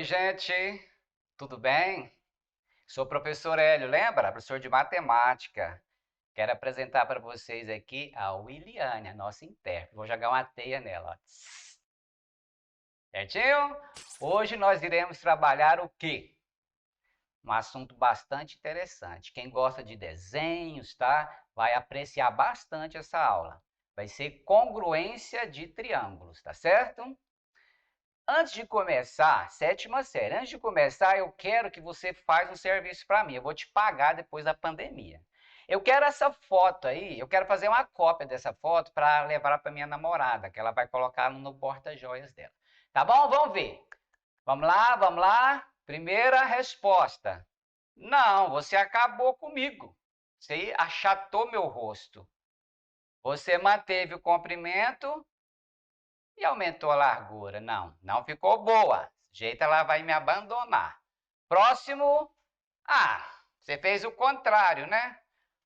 Oi, gente, tudo bem? Sou o professor Hélio, lembra? Professor de matemática. Quero apresentar para vocês aqui a Williane, a nossa intérprete. Vou jogar uma teia nela, ó. Certinho? Hoje nós iremos trabalhar o quê? Um assunto bastante interessante. Quem gosta de desenhos, tá? Vai apreciar bastante essa aula. Vai ser congruência de triângulos, tá certo? Antes de começar, sétima série, antes de começar, eu quero que você faça um serviço para mim. Eu vou te pagar depois da pandemia. Eu quero essa foto aí, eu quero fazer uma cópia dessa foto para levar para minha namorada, que ela vai colocar no porta-joias dela. Tá bom? Vamos ver. Vamos lá, vamos lá. Primeira resposta. Não, você acabou comigo. Você achatou meu rosto. Você manteve o comprimento e aumentou a largura. Não, não ficou boa. Jeito ela vai me abandonar. Próximo. Ah, você fez o contrário, né?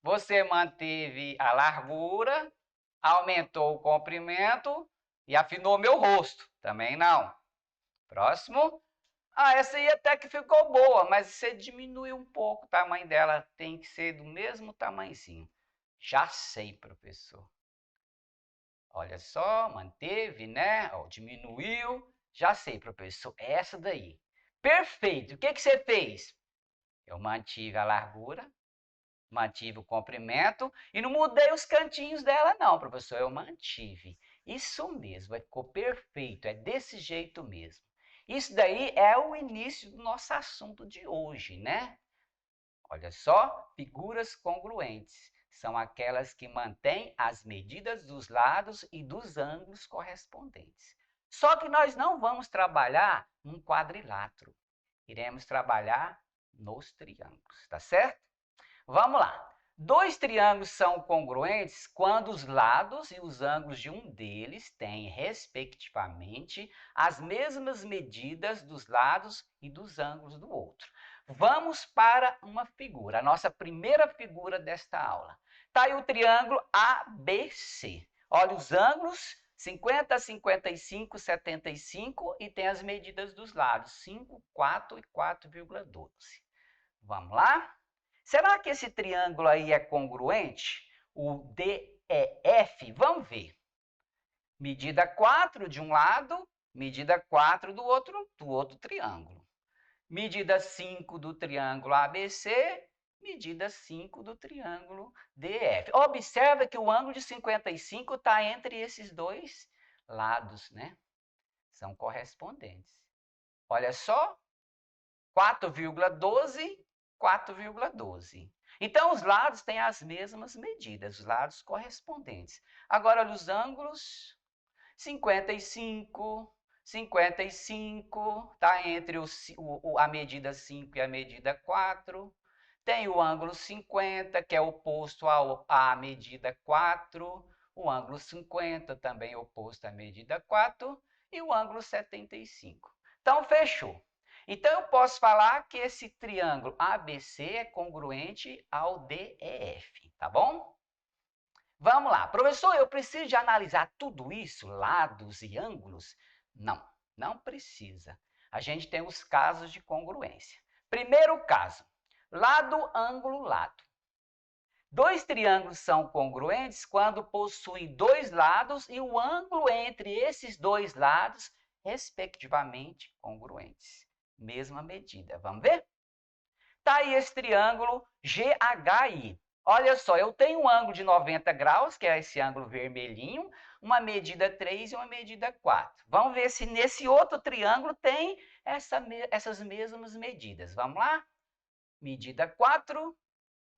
Você manteve a largura, aumentou o comprimento e afinou meu rosto. Também não. Próximo. Ah, essa aí até que ficou boa, mas você diminuiu um pouco o tamanho dela. Tem que ser do mesmo tamanhozinho. Já sei, professor. Olha só, manteve, né? Ó, diminuiu. Já sei, professor, é essa daí. Perfeito. O que que você fez? Eu mantive a largura, mantive o comprimento e não mudei os cantinhos dela, não, professor. Eu mantive. Isso mesmo, ficou perfeito. É desse jeito mesmo. Isso daí é o início do nosso assunto de hoje, né? Olha só, figuras congruentes são aquelas que mantêm as medidas dos lados e dos ângulos correspondentes. Só que nós não vamos trabalhar num quadrilátero, iremos trabalhar nos triângulos, tá certo? Vamos lá. Dois triângulos são congruentes quando os lados e os ângulos de um deles têm, respectivamente, as mesmas medidas dos lados e dos ângulos do outro. Vamos para uma figura, a nossa primeira figura desta aula. Está aí o triângulo ABC. Olha os ângulos, 50, 55, 75 e tem as medidas dos lados, 5, 4 e 4,12. Vamos lá? Será que esse triângulo aí é congruente? O DEF, vamos ver. Medida 4 de um lado, medida 4 do outro triângulo. Medida 5 do triângulo ABC, medida 5 do triângulo DF. Observa que o ângulo de 55 está entre esses dois lados, né? São correspondentes. Olha só, 4,12, 4,12. Então, os lados têm as mesmas medidas, os lados correspondentes. Agora, olha os ângulos, 55, 55, está entre a medida 5 e a medida 4. Tem o ângulo 50, que é oposto à medida 4. O ângulo 50 também é oposto à medida 4. E o ângulo 75. Então, fechou. Então, eu posso falar que esse triângulo ABC é congruente ao DEF, tá bom? Vamos lá. Professor, eu preciso de analisar tudo isso, lados e ângulos? Não, não precisa. A gente tem os casos de congruência. Primeiro caso, lado, ângulo, lado. Dois triângulos são congruentes quando possuem dois lados e o ângulo entre esses dois lados, respectivamente, congruentes. Mesma medida. Vamos ver? Está aí esse triângulo GHI. Olha só, eu tenho um ângulo de 90 graus, que é esse ângulo vermelhinho, uma medida 3 e uma medida 4. Vamos ver se nesse outro triângulo tem essas mesmas medidas. Vamos lá? Medida 4,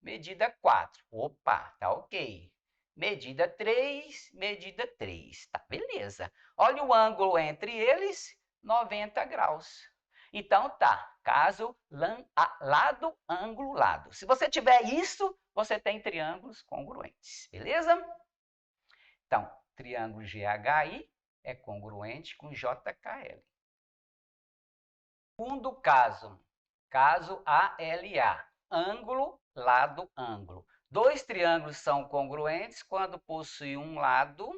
medida 4. Opa, tá ok. Medida 3, medida 3. Tá, beleza. Olha o ângulo entre eles, 90 graus. Então, tá. Caso lado, ângulo, lado. Se você tiver isso, você tem triângulos congruentes. Beleza? Então, triângulo GHI é congruente com JKL. Segundo caso, caso ALA, ângulo, lado, ângulo. Dois triângulos são congruentes quando possuem um lado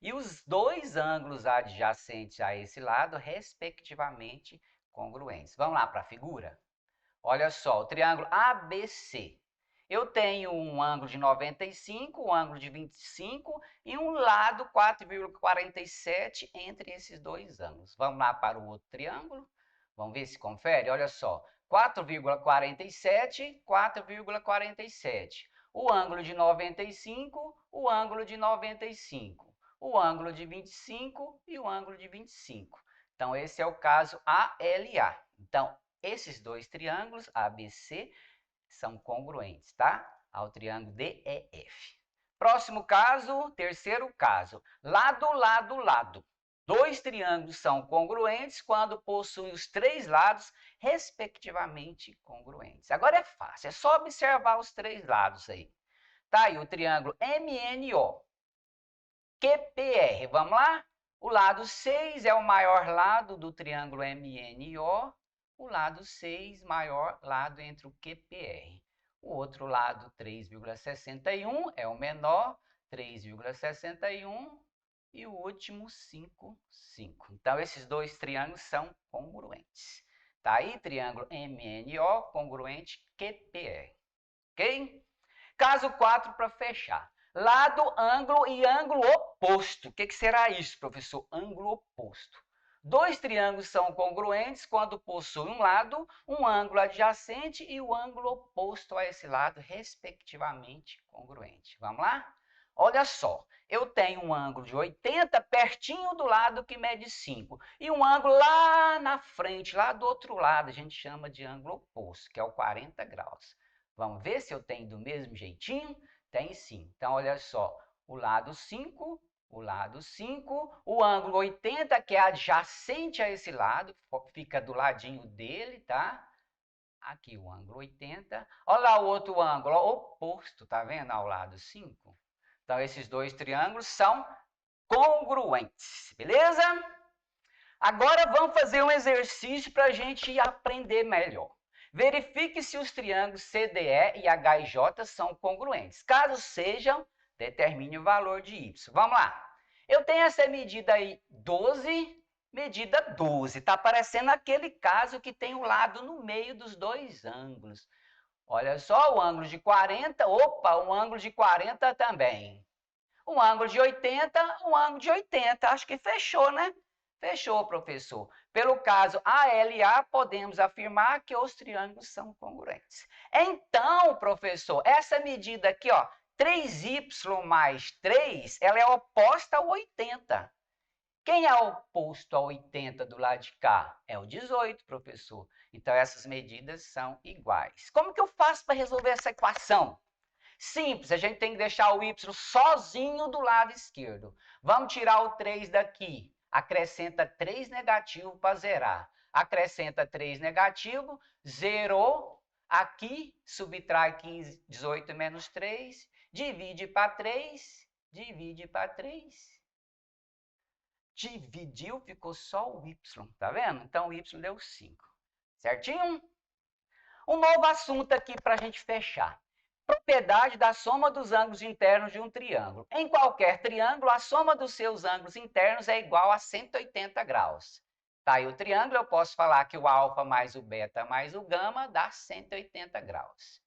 e os dois ângulos adjacentes a esse lado, respectivamente, congruentes. Vamos lá para a figura? Olha só, o triângulo ABC. Eu tenho um ângulo de 95, um ângulo de 25 e um lado 4,47 entre esses dois ângulos. Vamos lá para o outro triângulo? Vamos ver se confere? Olha só, 4,47, 4,47. O ângulo de 95, o ângulo de 95. O ângulo de 25 e o ângulo de 25. Então, esse é o caso ALA. Então, esses dois triângulos, ABC, são congruentes, tá? Ao triângulo DEF. Próximo caso, terceiro caso. Lado, lado, lado. Dois triângulos são congruentes quando possuem os três lados, respectivamente, congruentes. Agora é fácil, é só observar os três lados aí. Tá aí o triângulo MNO. QPR, vamos lá? O lado 6 é o maior lado do triângulo MNO. O lado 6, maior lado entre o QPR. O outro lado, 3,61, é o menor, 3,61. E o último, 5, 5. Então, esses dois triângulos são congruentes. Tá aí, triângulo MNO, congruente QPR. Ok? Caso 4, para fechar. Lado, ângulo e ângulo oposto. O que será isso, professor? Ângulo oposto. Dois triângulos são congruentes quando possuem um lado, um ângulo adjacente e o ângulo oposto a esse lado, respectivamente, congruente. Vamos lá? Olha só, eu tenho um ângulo de 80 pertinho do lado que mede 5 e um ângulo lá na frente, lá do outro lado, a gente chama de ângulo oposto, que é o 40 graus. Vamos ver se eu tenho do mesmo jeitinho? Tem sim. Então, olha só, o lado 5, o ângulo 80, que é adjacente a esse lado, fica do ladinho dele, tá? Aqui o ângulo 80. Olha lá o outro ângulo, oposto, tá vendo? Ao lado 5. Então, esses dois triângulos são congruentes, beleza? Agora, vamos fazer um exercício para a gente aprender melhor. Verifique se os triângulos CDE e HIJ são congruentes. Caso sejam, determine o valor de y. Vamos lá. Eu tenho essa medida aí, 12, medida 12. Está parecendo aquele caso que tem o lado no meio dos dois ângulos. Olha só, o ângulo de 40, opa, um ângulo de 40 também. Um ângulo de 80, um ângulo de 80. Acho que fechou, né? Fechou, professor. Pelo caso ALA, podemos afirmar que os triângulos são congruentes. Então, professor, essa medida aqui, ó, 3y mais 3, ela é oposta ao 80. Quem é oposto ao 80 do lado de cá? É o 18, professor. Então, essas medidas são iguais. Como que eu faço para resolver essa equação? Simples, a gente tem que deixar o y sozinho do lado esquerdo. Vamos tirar o 3 daqui. Acrescenta 3 negativo para zerar. Acrescenta 3 negativo, zerou. Aqui, subtrai 15, 18 menos 3. Divide para 3. Divide para 3. Dividiu, ficou só o y. Tá vendo? Então, o y deu 5. Certinho? Um novo assunto aqui para a gente fechar. Propriedade da soma dos ângulos internos de um triângulo. Em qualquer triângulo, a soma dos seus ângulos internos é igual a 180 graus. Tá aí o triângulo, eu posso falar que o alfa mais o beta mais o gama dá 180 graus.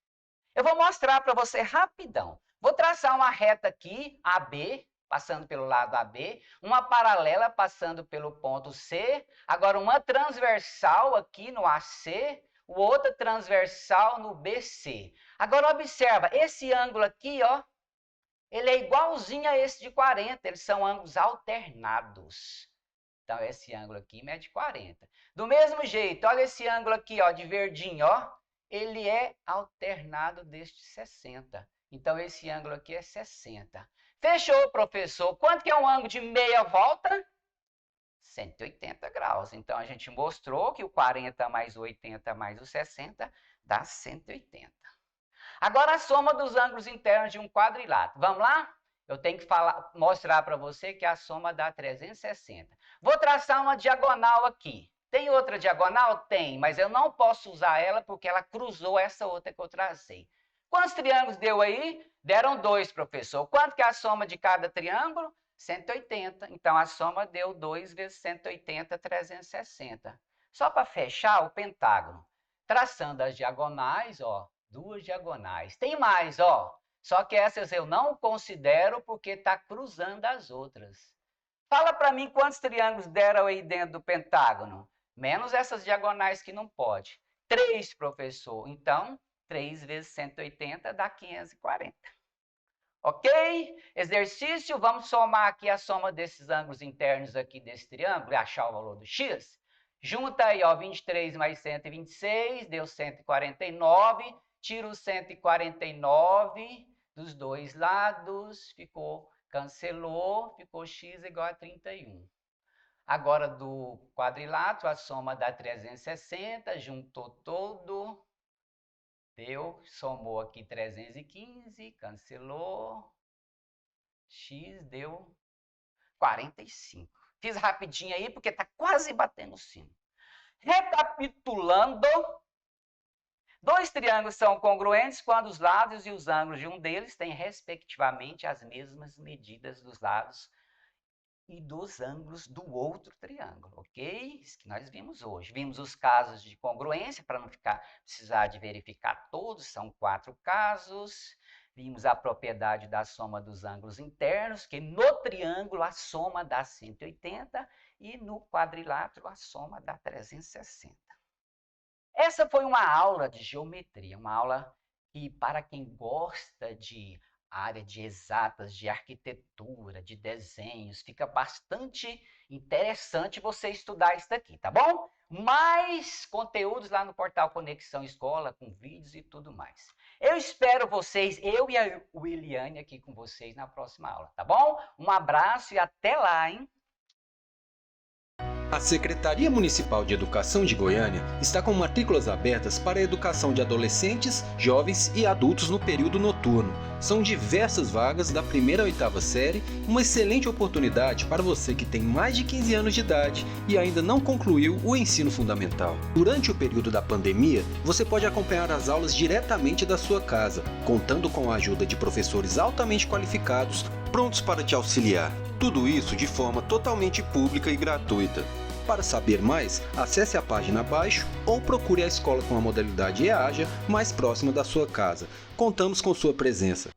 Eu vou mostrar para você rapidão. Vou traçar uma reta aqui, AB, passando pelo lado AB, uma paralela passando pelo ponto C, agora uma transversal aqui no AC, o outro transversal no BC. Agora, observa, esse ângulo aqui, ó, ele é igualzinho a esse de 40, eles são ângulos alternados. Então, esse ângulo aqui mede 40. Do mesmo jeito, olha esse ângulo aqui, ó, de verdinho, ó, ele é alternado deste 60. Então, esse ângulo aqui é 60. Fechou, professor. Quanto que é um ângulo de meia volta? 180 graus. Então, a gente mostrou que o 40 mais o 80 mais o 60 dá 180. Agora, a soma dos ângulos internos de um quadrilátero. Vamos lá? Eu tenho que mostrar para você que a soma dá 360. Vou traçar uma diagonal aqui. Tem outra diagonal? Tem, mas eu não posso usar ela porque ela cruzou essa outra que eu tracei. Quantos triângulos deu aí? Deram 2, professor. Quanto que é a soma de cada triângulo? 180. Então, a soma deu 2 vezes 180, 360. Só para fechar o pentágono, traçando as diagonais, ó, 2 diagonais. Tem mais, ó, só que essas eu não considero porque está cruzando as outras. Fala para mim quantos triângulos deram aí dentro do pentágono. Menos essas diagonais que não pode. 3, professor. Então, 3 vezes 180 dá 540. Ok? Exercício, vamos somar aqui a soma desses ângulos internos aqui desse triângulo e achar o valor do x. Junta aí, ó, 23 mais 126, deu 149. Tira o 149 dos dois lados, cancelou, ficou x igual a 31. Agora, do quadrilátero, a soma dá 360, juntou todo, deu, somou aqui 315, cancelou, x deu 45. Fiz rapidinho aí, porque está quase batendo o sino. Recapitulando, 2 triângulos são congruentes quando os lados e os ângulos de um deles têm, respectivamente, as mesmas medidas dos lados e dos ângulos do outro triângulo, ok? Isso que nós vimos hoje. Vimos os casos de congruência, para não precisar de verificar todos, são 4 casos. Vimos a propriedade da soma dos ângulos internos, que no triângulo a soma dá 180 e no quadrilátero a soma dá 360. Essa foi uma aula de geometria, uma aula que, para quem gosta de área de exatas, de arquitetura, de desenhos, fica bastante interessante você estudar isso daqui, tá bom? Mais conteúdos lá no portal Conexão Escola, com vídeos e tudo mais. Eu espero vocês, eu e a Williane aqui com vocês na próxima aula, tá bom? Um abraço e até lá, hein? A Secretaria Municipal de Educação de Goiânia está com matrículas abertas para a educação de adolescentes, jovens e adultos no período noturno. São diversas vagas da 1ª à 8ª série, uma excelente oportunidade para você que tem mais de 15 anos de idade e ainda não concluiu o ensino fundamental. Durante o período da pandemia, você pode acompanhar as aulas diretamente da sua casa, contando com a ajuda de professores altamente qualificados, prontos para te auxiliar. Tudo isso de forma totalmente pública e gratuita. Para saber mais, acesse a página abaixo ou procure a escola com a modalidade EAJA mais próxima da sua casa. Contamos com sua presença.